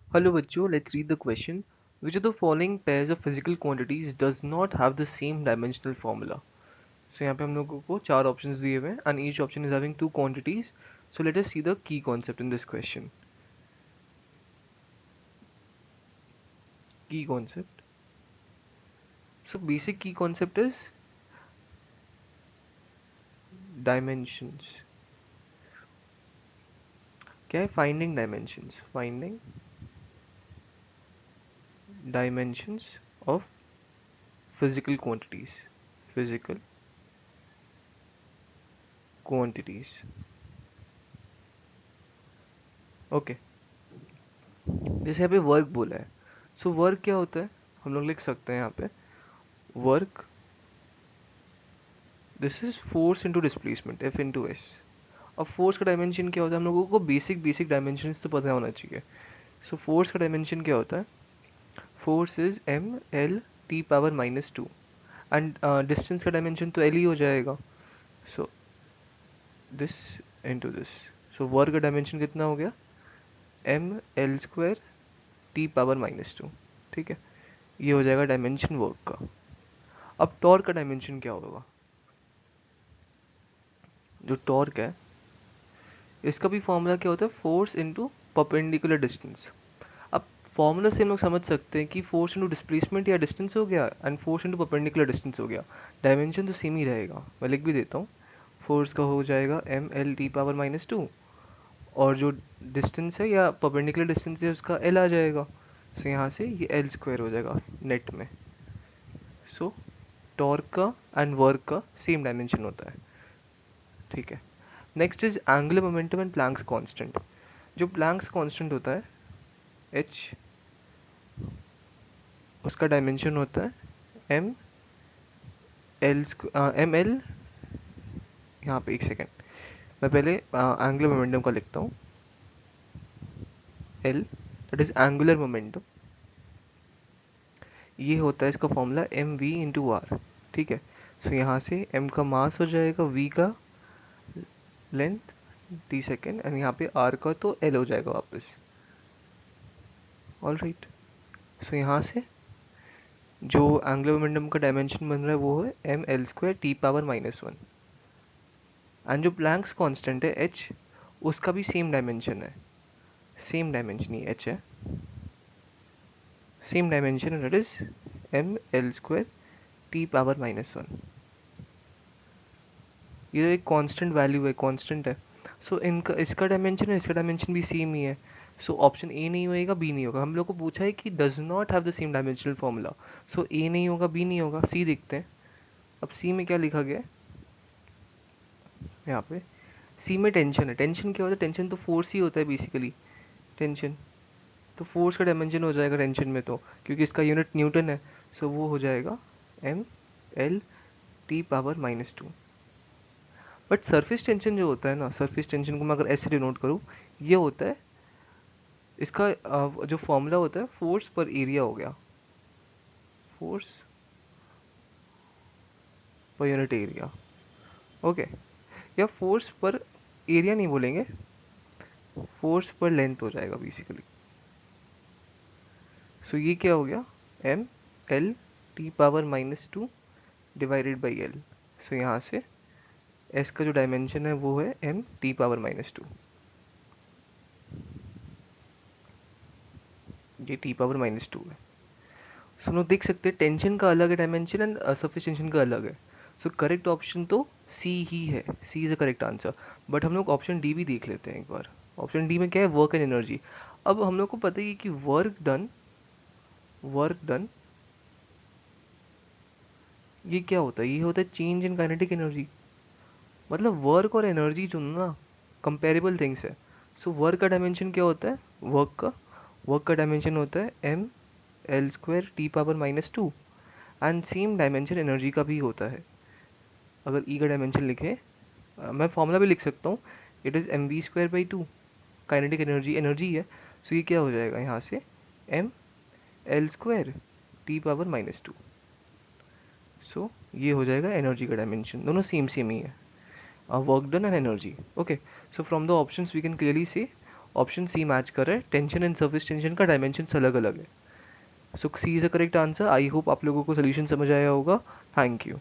Hello बच्चों, let's read the question. Which of the following pairs of physical quantities does not have the same dimensional formula? So यहाँ पे हम लोगों को चार options दिए हुए हैं and each option is having two quantities. So let us see the key concept in this question. Key concept. So basic key concept is dimensions. क्या है? Finding dimensions. Finding dimensions of physical quantities. Physical quantities. Okay. जैसे यहाँ पे work बोला है. So work क्या होता है? हम लोग लिख सकते हैं यहाँ पे work. This is force into displacement F into S. अब फोर्स का डायमेंशन क्या होता है? हम लोगों को बेसिक बेसिक डायमेंशन तो पता होना चाहिए. सो फोर्स का डायमेंशन क्या होता है? Force is M L T power -2 and distance का डायमेंशन तो एल ही हो जाएगा. So this into this. So work का डायमेंशन कितना हो गया? M L square T power -2. ठीक है, ये हो जाएगा डायमेंशन वर्क का. अब टॉर्क का डायमेंशन क्या होगा? जो टॉर्क है इसका भी फॉर्मूला क्या होता है? Force into perpendicular distance. अब फॉर्मूला से हम लोग समझ सकते हैं कि फोर्स इंटू डिस्प्लेसमेंट या डिस्टेंस हो गया and force into perpendicular distance हो गया. डायमेंशन तो सेम ही रहेगा. मैं लिख भी देता हूँ. फोर्स का हो जाएगा एम एल टी पावर -2 और जो डिस्टेंस है या परपेंडिकुलर डिस्टेंस है उसका एल आ जाएगा. सो यहाँ से ये एल स्क्वायर हो जाएगा नेट में. सो टॉर्क का एंड वर्क का सेम डायमेंशन होता है. ठीक है. Next is angular momentum and Planck's constant. जो प्लैंक्स कांस्टेंट होता है एच, उसका डायमेंशन होता है एम एल. यहाँ पे एक सेकेंड, मैं पहले एंगुलर मोमेंटम का लिखता हूँ. L that is angular momentum. ये होता है इसका formula M V into R. ठीक है. सो यहाँ से एम का मास हो जाएगा, वी का लेंथ टी सेकेंड एंड यहाँ पे आर का तो एल हो जाएगा वापस. All right. सो यहाँ से जो एंगुलर मोमेंटम का डायमेंशन बन रहा है वो है M L square T power -1 and जो प्लैंक्स कांस्टेंट है एच, उसका भी सेम डायमेंशन है. सेम डायमेंशन ही एच है. Same dimension that is M L square T power -1. ये एक कांस्टेंट वैल्यू है, कांस्टेंट है. सो इनका इसका डायमेंशन है, इसका डायमेंशन भी सेम ही है. सो ऑप्शन ए नहीं होएगा, बी नहीं होगा. हम लोग को पूछा है कि does not have the same dimensional formula. So A नहीं होगा, बी नहीं होगा, सी देखते हैं. अब सी में क्या लिखा गया है? यहाँ पे सी में टेंशन है. टेंशन क्या होता है? टेंशन तो फोर्स ही होता है बेसिकली. टेंशन तो फोर्स का डायमेंशन हो जाएगा टेंशन में, तो क्योंकि इसका यूनिट न्यूटन है. सो वो हो जाएगा M L T power -2. But surface tension जो होता है ना, सरफेस टेंशन को मैं अगर ऐसे डिनोट करूँ, ये होता है इसका जो फॉर्मूला होता है फोर्स पर एरिया हो गया. Force per unit area. Okay. या फोर्स पर एरिया नहीं बोलेंगे, फोर्स पर लेंथ हो जाएगा बेसिकली. सो ये क्या हो गया? M L T power -2 divided by L. So यहाँ से एस का जो डायमेंशन है वो है एम टी पावर -2. ये टी पावर -2 है. सो हम लोग देख सकते हैं टेंशन का अलग है डायमेंशन एंड सरफेस टेंशन का अलग है. सो करेक्ट ऑप्शन तो सी ही है. C is a correct answer. But हम लोग ऑप्शन डी भी देख लेते हैं एक बार. ऑप्शन डी में क्या है? Work and energy. अब हम लोग को पता ही है कि वर्क डन ये क्या होता है? ये होता है चेंज इन काइनेटिक एनर्जी. मतलब वर्क और एनर्जी जो ना कंपेरेबल थिंग्स है. सो वर्क का डायमेंशन क्या होता है? वर्क का डायमेंशन होता है M L square T power -2 and same dimension energy का भी होता है. अगर ई का डायमेंशन लिखे, मैं फॉर्मूला भी लिख सकता हूँ. It is M V square by 2. Kinetic energy energy है. सो ये क्या हो जाएगा यहाँ से? M L square T power -2. So ये हो जाएगा एनर्जी का डायमेंशन. दोनों सेम सेम ही है. Work done and energy. Okay, so from the options we can clearly see option C match कर रहा है, टेंशन एंड सर्फेस टेंशन का डायमेंशन अलग अलग है। So C is a correct answer. I hope आप लोगों को सोल्यूशन समझ आया होगा। Thank you.